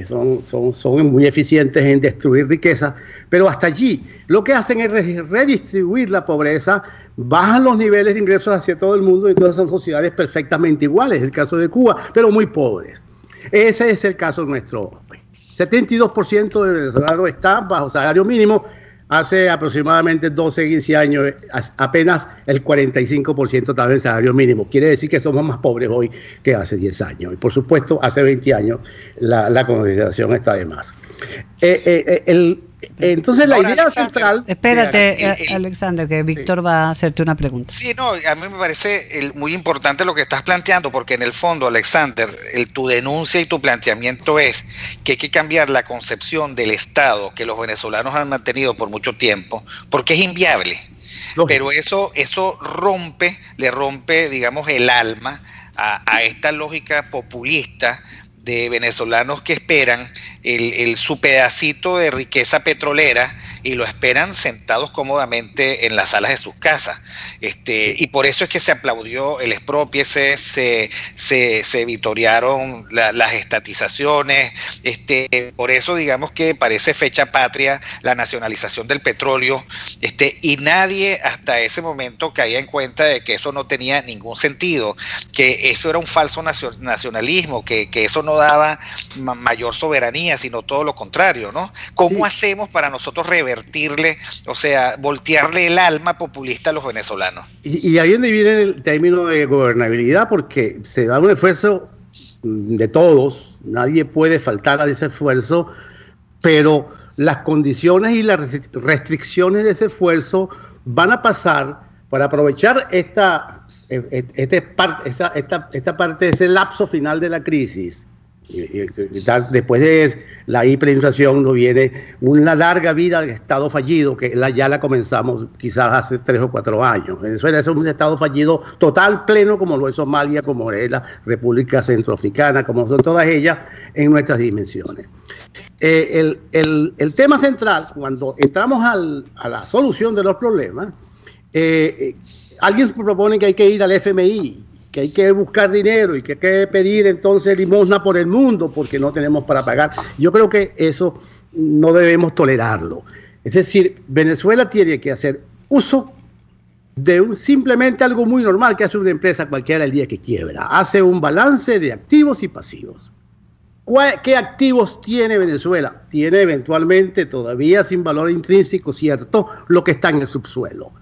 Son muy eficientes en destruir riqueza, pero hasta allí lo que hacen es redistribuir la pobreza, bajan los niveles de ingresos hacia todo el mundo, y entonces son sociedades perfectamente iguales, el caso de Cuba, pero muy pobres. Ese es el caso nuestro. 72% de venezolanos está bajo salario mínimo, hace aproximadamente 12, 15 años, apenas el 45% estaba en el salario mínimo. Quiere decir que somos más pobres hoy que hace 10 años. Y por supuesto, hace 20 años la consideración está de más. Entonces la idea central... Espérate, Alexander, que Víctor va a hacerte una pregunta. Sí, no, a mí me parece muy importante lo que estás planteando, porque en el fondo, Alexander, tu denuncia y tu planteamiento es que hay que cambiar la concepción del Estado que los venezolanos han mantenido por mucho tiempo, porque es inviable. Pero eso le rompe, digamos, el alma a esta lógica populista de venezolanos que esperan su pedacito de riqueza petrolera y lo esperan sentados cómodamente en las salas de sus casas. Y por eso es que se aplaudió el expropiese, se vitorearon las estatizaciones, por eso digamos que parece fecha patria la nacionalización del petróleo, y nadie hasta ese momento caía en cuenta de que eso no tenía ningún sentido, que eso era un falso nacionalismo, que eso no daba mayor soberanía, sino todo lo contrario, ¿no? ¿Cómo hacemos para nosotros revertirle, o sea, voltearle el alma populista a los venezolanos? Y ahí es donde viene el término de gobernabilidad, porque se da un esfuerzo de todos, nadie puede faltar a ese esfuerzo, pero las condiciones y las restricciones de ese esfuerzo van a pasar para aprovechar esta parte, ese lapso final de la crisis. Después de la hiperinflación nos viene una larga vida de estado fallido, que ya la comenzamos quizás hace 3 o 4 años. Venezuela es un estado fallido total, pleno, como lo es Somalia, como es la República Centroafricana, como son todas ellas en nuestras dimensiones. El tema central, cuando entramos a la solución de los problemas, alguien propone que hay que ir al FMI, que hay que buscar dinero y que hay que pedir entonces limosna por el mundo porque no tenemos para pagar. Yo creo que eso no debemos tolerarlo. Es decir, Venezuela tiene que hacer uso de simplemente algo muy normal que hace una empresa cualquiera el día que quiebra. Hace un balance de activos y pasivos. ¿Qué activos tiene Venezuela? Tiene eventualmente, todavía sin valor intrínseco, cierto, lo que está en el subsuelo.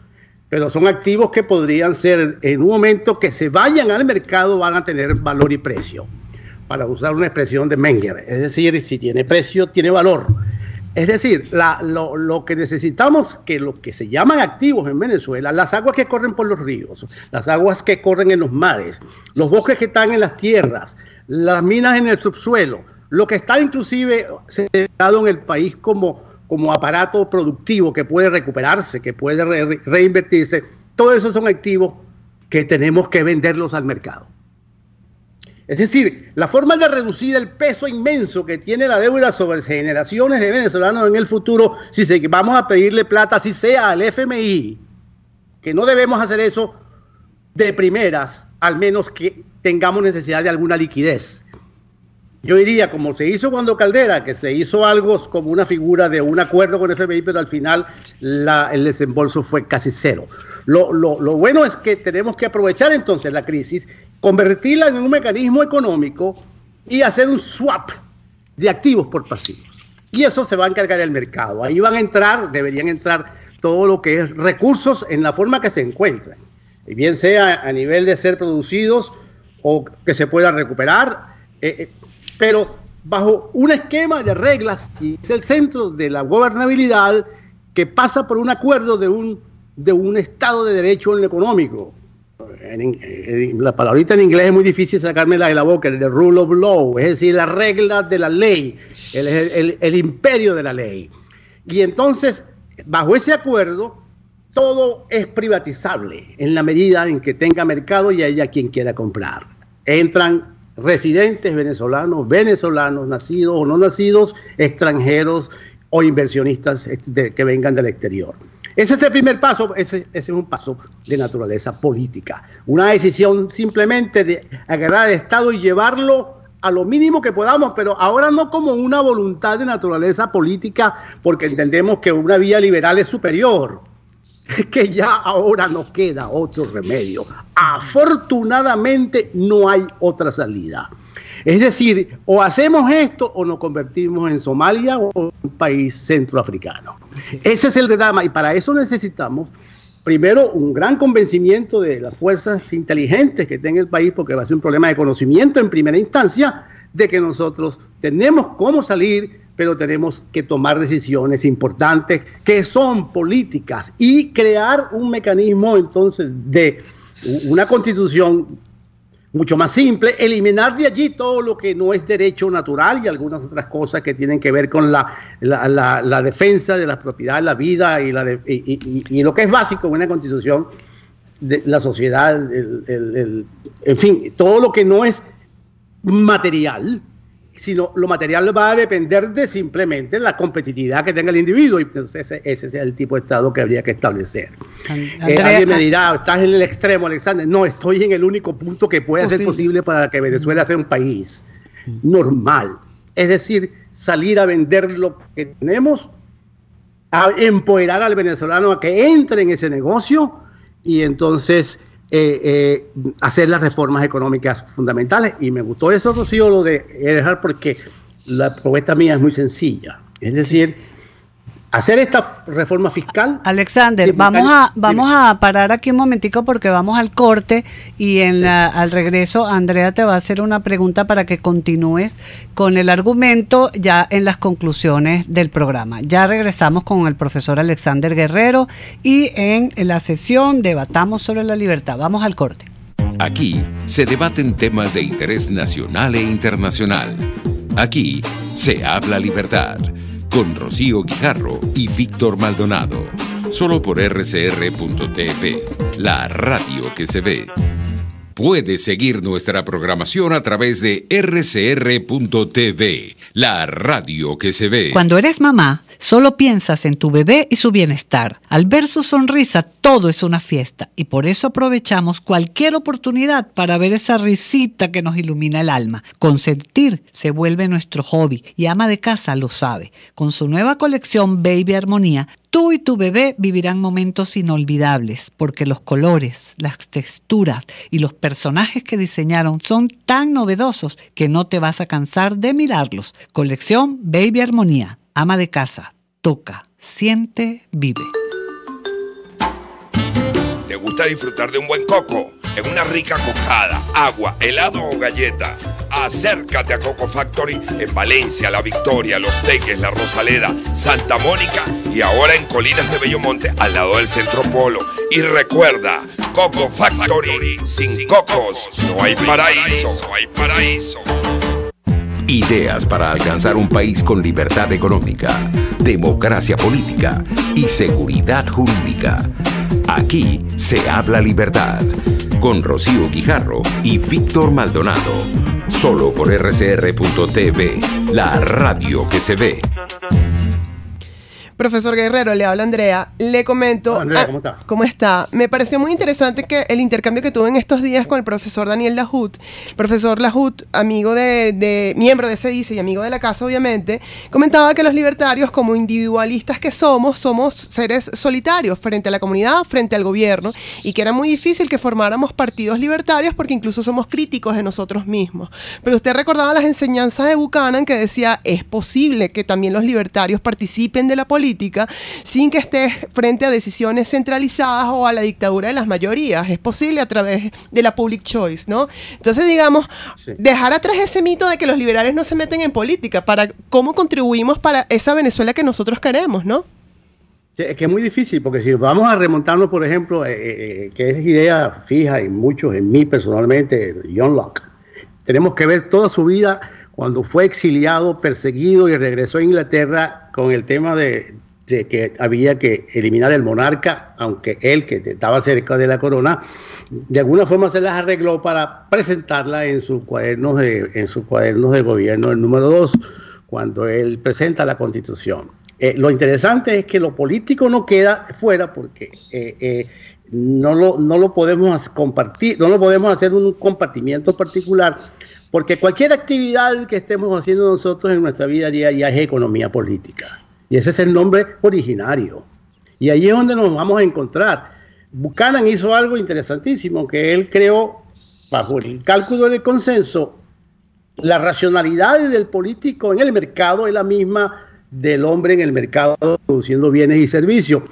Pero son activos que podrían ser, en un momento que se vayan al mercado, van a tener valor y precio, para usar una expresión de Menger. Es decir, si tiene precio, tiene valor. Es decir, lo que necesitamos, que lo que se llaman activos en Venezuela, las aguas que corren por los ríos, las aguas que corren en los mares, los bosques que están en las tierras, las minas en el subsuelo, lo que está inclusive cerrado en el país como aparato productivo que puede recuperarse, que puede reinvertirse, todo eso son activos que tenemos que venderlos al mercado. Es decir, la forma de reducir el peso inmenso que tiene la deuda sobre generaciones de venezolanos en el futuro, si vamos a pedirle plata, si sea al FMI, que no debemos hacer eso de primeras, al menos que tengamos necesidad de alguna liquidez. Yo diría, como se hizo cuando Caldera, que se hizo algo como una figura de un acuerdo con el FMI, pero al final el desembolso fue casi cero. Lo bueno es que tenemos que aprovechar entonces la crisis, convertirla en un mecanismo económico y hacer un swap de activos por pasivos. Y eso se va a encargar el mercado. Ahí deberían entrar todo lo que es recursos en la forma que se encuentren, y bien sea a nivel de ser producidos o que se puedan recuperar, pero bajo un esquema de reglas, y es el centro de la gobernabilidad, que pasa por un acuerdo de un Estado de Derecho en lo económico. La palabrita en inglés es muy difícil sacármela de la boca, el de rule of law, es decir, las reglas de la ley, el imperio de la ley. Y entonces, bajo ese acuerdo, todo es privatizable en la medida en que tenga mercado y haya quien quiera comprar. Entran residentes venezolanos, nacidos o no nacidos, extranjeros o inversionistas que vengan del exterior. Ese es el primer paso, ese es un paso de naturaleza política. Una decisión simplemente de agarrar al Estado y llevarlo a lo mínimo que podamos, pero ahora no como una voluntad de naturaleza política, porque entendemos que una vía liberal es superior, que ya ahora no queda otro remedio. Afortunadamente no hay otra salida. Es decir, o hacemos esto o nos convertimos en Somalia o en un país centroafricano. Sí. Ese es el drama, y para eso necesitamos primero un gran convencimiento de las fuerzas inteligentes que tenga el país, porque va a ser un problema de conocimiento en primera instancia, de que nosotros tenemos cómo salir, pero tenemos que tomar decisiones importantes que son políticas y crear un mecanismo entonces de una constitución mucho más simple, eliminar de allí todo lo que no es derecho natural y algunas otras cosas que tienen que ver con la defensa de la propiedad, la vida y lo que es básico en una constitución de la sociedad, en fin, todo lo que no es material, sino lo material va a depender de simplemente la competitividad que tenga el individuo, y entonces ese es el tipo de Estado que habría que establecer. Alguien me dirá, estás en el extremo, Alexander. No, estoy en el único punto que puede ser posible para que Venezuela sea un país normal. Es decir, salir a vender lo que tenemos, a empoderar al venezolano a que entre en ese negocio y entonces hacer las reformas económicas fundamentales. Y me gustó eso, Rocío, lo de dejar, porque la propuesta mía es muy sencilla. Es decir, hacer esta reforma fiscal. Alexander, vamos a parar aquí un momentico porque vamos al corte y al regreso Andrea te va a hacer una pregunta para que continúes con el argumento ya en las conclusiones del programa. Ya regresamos con el profesor Alexander Guerrero y en la sesión Debatamos sobre la Libertad. Vamos al corte. Aquí se debaten temas de interés nacional e internacional. Aquí se habla libertad. Con Rocío Guijarro y Víctor Maldonado. Solo por rcr.tv, la radio que se ve. Puedes seguir nuestra programación a través de rcr.tv, la radio que se ve. Cuando eres mamá, solo piensas en tu bebé y su bienestar. Al ver su sonrisa, todo es una fiesta y por eso aprovechamos cualquier oportunidad para ver esa risita que nos ilumina el alma. Consentir se vuelve nuestro hobby y Ama de Casa lo sabe. Con su nueva colección Baby Armonía, tú y tu bebé vivirán momentos inolvidables porque los colores, las texturas y los personajes que diseñaron son tan novedosos que no te vas a cansar de mirarlos. Colección Baby Armonía. Ama de Casa. Toca, siente, vive. ¿Te gusta disfrutar de un buen coco? En una rica cocada, agua, helado o galleta. Acércate a Coco Factory en Valencia, La Victoria, Los Teques, La Rosaleda, Santa Mónica y ahora en Colinas de Bellomonte, al lado del Centro Polo. Y recuerda, Coco Factory, sin cocos no hay paraíso. No hay paraíso. Ideas para alcanzar un país con libertad económica, democracia política y seguridad jurídica. Aquí se habla libertad. Con Rocío Guijarro y Víctor Maldonado. Solo por rcr.tv, la radio que se ve. Profesor Guerrero, le habla Andrea. Le comento. Hola, Andrea, ¿cómo estás? ¿Cómo está? Me pareció muy interesante que el intercambio que tuve en estos días con el profesor Daniel Lahut. El profesor Lahut, amigo miembro de CEDICE y amigo de la casa, obviamente, comentaba que los libertarios, como individualistas que somos seres solitarios frente a la comunidad, frente al gobierno, y que era muy difícil que formáramos partidos libertarios porque incluso somos críticos de nosotros mismos. Pero usted recordaba las enseñanzas de Buchanan que decía, es posible que también los libertarios participen de la política sin que estés frente a decisiones centralizadas o a la dictadura de las mayorías. Es posible a través de la public choice, ¿no? Entonces, digamos, dejar atrás ese mito de que los liberales no se meten en política, para cómo contribuimos para esa Venezuela que nosotros queremos, ¿no? Es que es muy difícil, porque si vamos a remontarnos, por ejemplo, que es idea fija en muchos, en mí personalmente, John Locke, tenemos que ver toda su vida cuando fue exiliado, perseguido y regresó a Inglaterra con el tema de que había que eliminar el monarca, aunque él, que estaba cerca de la corona, de alguna forma se las arregló para presentarla en sus cuadernos de gobierno, el número 2, cuando él presenta la Constitución. Lo interesante es que lo político no queda fuera porque no lo podemos compartir, no lo podemos hacer un compartimiento particular, porque cualquier actividad que estemos haciendo nosotros en nuestra vida diaria es economía política. Y ese es el nombre originario. Y ahí es donde nos vamos a encontrar. Buchanan hizo algo interesantísimo, que él creó, bajo el cálculo del consenso, la racionalidad del político en el mercado es la misma del hombre en el mercado produciendo bienes y servicios.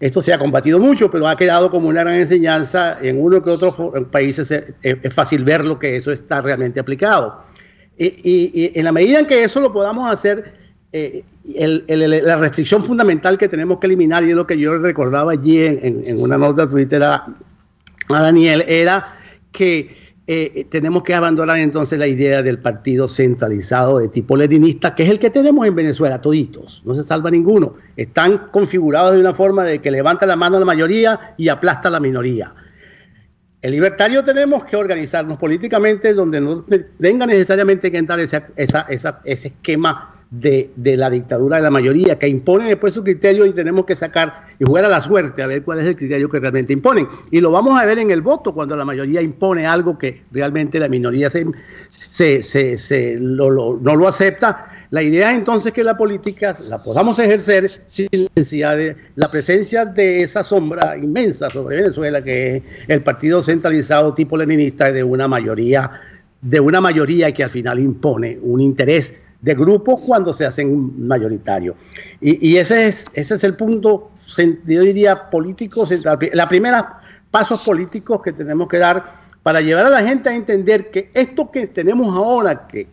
Esto se ha combatido mucho, pero ha quedado como una gran enseñanza. En uno que otros países es fácil ver lo que eso está realmente aplicado. Y en la medida en que eso lo podamos hacer, la restricción fundamental que tenemos que eliminar, y es lo que yo recordaba allí en una nota de Twitter a Daniel, era que tenemos que abandonar entonces la idea del partido centralizado de tipo leninista, que es el que tenemos en Venezuela, toditos, no se salva ninguno. Están configurados de una forma de que levanta la mano a la mayoría y aplasta a la minoría. El libertario tenemos que organizarnos políticamente donde no tenga necesariamente que entrar ese esquema de la dictadura de la mayoría, que impone después su criterio, y tenemos que sacar y jugar a la suerte a ver cuál es el criterio que realmente imponen. Y lo vamos a ver en el voto, cuando la mayoría impone algo que realmente la minoría no lo acepta. La idea es entonces que la política la podamos ejercer sin necesidad de la presencia de esa sombra inmensa sobre Venezuela, que es el partido centralizado tipo leninista de una mayoría que al final impone un interés de grupos cuando se hacen mayoritarios. Y ese es el punto, yo diría, político central. La primera, pasos políticos que tenemos que dar para llevar a la gente a entender que esto que tenemos ahora, que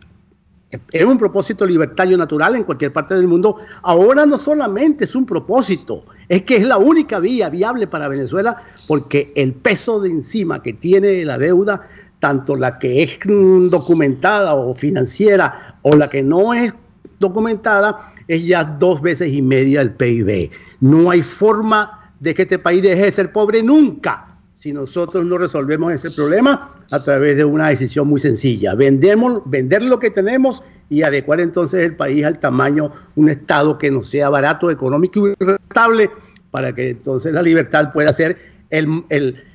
es un propósito libertario natural en cualquier parte del mundo, ahora no solamente es un propósito, es que es la única vía viable para Venezuela, porque el peso de encima que tiene la deuda, tanto la que es documentada o financiera o la que no es documentada, es ya 2,5 veces el PIB. No hay forma de que este país deje de ser pobre nunca si nosotros no resolvemos ese problema a través de una decisión muy sencilla: vender lo que tenemos y adecuar entonces el país al tamaño, un Estado que nos sea barato, económico y rentable, para que entonces la libertad pueda ser el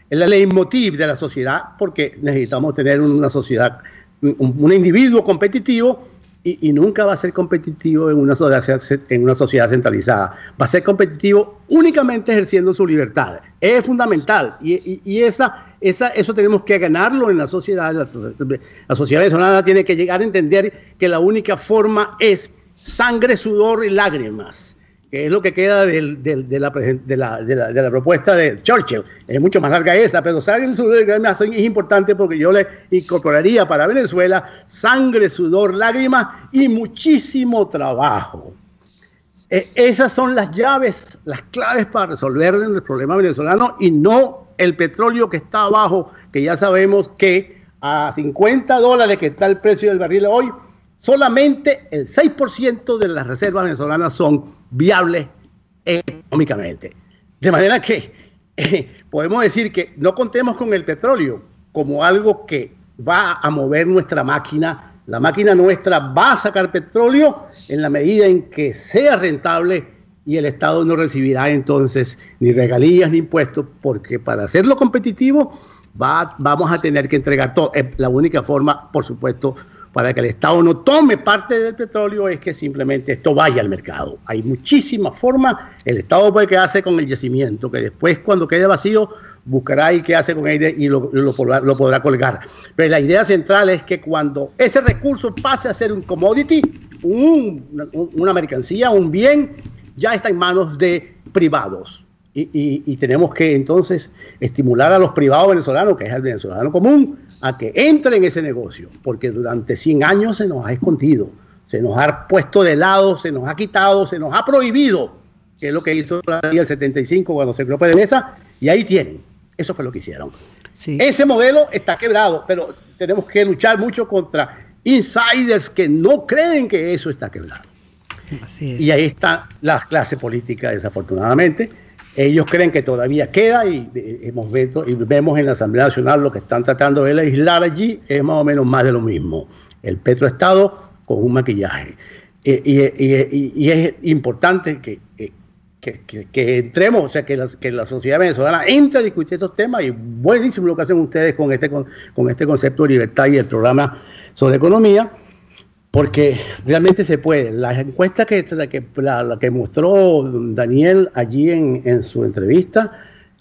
leitmotiv de la sociedad, porque necesitamos tener una sociedad, un individuo competitivo, y nunca va a ser competitivo en una sociedad centralizada. Va a ser competitivo únicamente ejerciendo su libertad. Es fundamental, y eso tenemos que ganarlo en la sociedad. La sociedad venezolana tiene que llegar a entender que la única forma es sangre, sudor y lágrimas, que es lo que queda de la propuesta de Churchill. Es mucho más larga esa, pero sangre, sudor y lágrimas es importante, porque yo le incorporaría para Venezuela sangre, sudor, lágrimas y muchísimo trabajo. Esas son las llaves, las claves para resolver el problema venezolano, y no el petróleo que está abajo, que ya sabemos que a $50 que está el precio del barril hoy, solamente el 6% de las reservas venezolanas son viables económicamente. De manera que podemos decir que no contemos con el petróleo como algo que va a mover nuestra máquina. La máquina nuestra va a sacar petróleo en la medida en que sea rentable, y el Estado no recibirá entonces ni regalías ni impuestos, porque para hacerlo competitivo vamos a tener que entregar todo. La única forma, por supuesto, para que el Estado no tome parte del petróleo es que simplemente esto vaya al mercado. Hay muchísimas formas. El Estado puede quedarse con el yacimiento, que después, cuando quede vacío, buscará y qué hace con él y lo podrá colgar. Pero la idea central es que cuando ese recurso pase a ser un commodity, una mercancía, un bien, ya está en manos de privados. Y tenemos que entonces estimular a los privados venezolanos, que es el venezolano común, a que entre en ese negocio, porque durante 100 años se nos ha escondido, se nos ha puesto de lado, se nos ha quitado, se nos ha prohibido, que es lo que hizo la ley del 75 cuando se creó PDVSA, y ahí tienen, eso fue lo que hicieron. Sí. Ese modelo está quebrado, pero tenemos que luchar mucho contra insiders que no creen que eso está quebrado. Así es. Y ahí está la clase política, desafortunadamente. Ellos creen que todavía queda, y vemos en la Asamblea Nacional lo que están tratando de legislar allí es más o menos más de lo mismo. El petroestado con un maquillaje. Y es importante que entremos, o sea, que la sociedad venezolana entre a discutir estos temas, y buenísimo lo que hacen ustedes con este concepto de libertad y el programa sobre economía, porque realmente se puede. Las encuestas la que mostró Daniel allí en su entrevista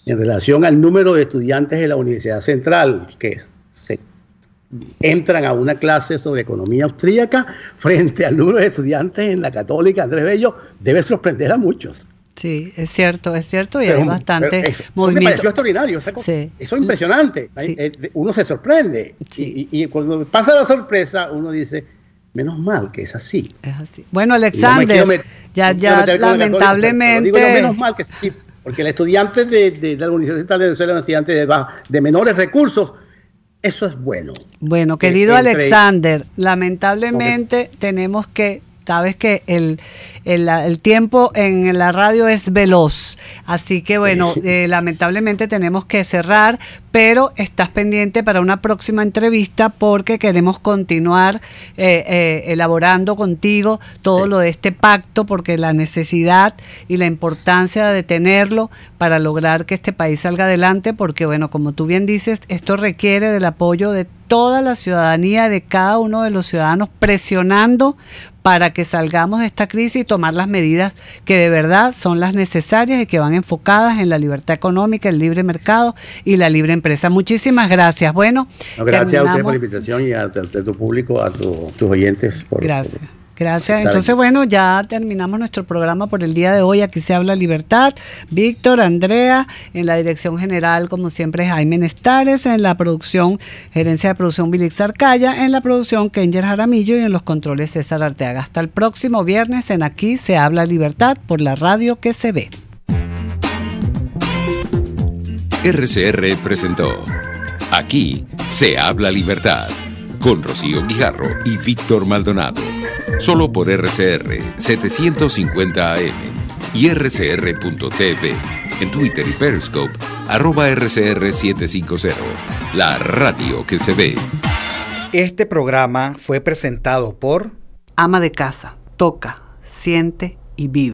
en relación al número de estudiantes de la Universidad Central, que entran a una clase sobre economía austríaca frente a algunos estudiantes en la Católica Andrés Bello, debe sorprender a muchos. Sí, es cierto, y hay bastante movimiento. Me pareció extraordinario, eso es impresionante. Sí. Uno se sorprende y cuando pasa la sorpresa uno dice, menos mal que es así. Es así. Bueno, Alexander, ya lamentablemente... Digo yo, menos mal que es así, porque el estudiante de la Universidad Central de Venezuela, un estudiante de menores recursos, eso es bueno. Bueno, querido Alexander, lamentablemente tenemos que... Sabes que el tiempo en la radio es veloz, así que bueno, lamentablemente tenemos que cerrar, pero estás pendiente para una próxima entrevista porque queremos continuar elaborando contigo todo lo de este pacto, porque la necesidad y la importancia de tenerlo para lograr que este país salga adelante, porque bueno, como tú bien dices, esto requiere del apoyo de toda la ciudadanía, de cada uno de los ciudadanos presionando para que salgamos de esta crisis y tomar las medidas que de verdad son las necesarias y que van enfocadas en la libertad económica, el libre mercado y la libre empresa. Muchísimas gracias. Bueno, gracias a ustedes por la invitación y a tu público, a tus oyentes. Gracias. Entonces, bueno, ya terminamos nuestro programa por el día de hoy. Aquí se habla libertad. Víctor, Andrea, en la dirección general, como siempre, Jaime Nestares, en la producción, gerencia de producción, Bilix Arcaya, en la producción, Kenger Jaramillo, y en los controles, César Arteaga. Hasta el próximo viernes en Aquí se habla libertad por la radio que se ve. RCR presentó Aquí se habla libertad con Rocío Guijarro y Víctor Maldonado. Solo por RCR 750 AM y RCR.tv. En Twitter y Periscope, @RCR750. La radio que se ve. Este programa fue presentado por Ama de casa, toca, siente y vive.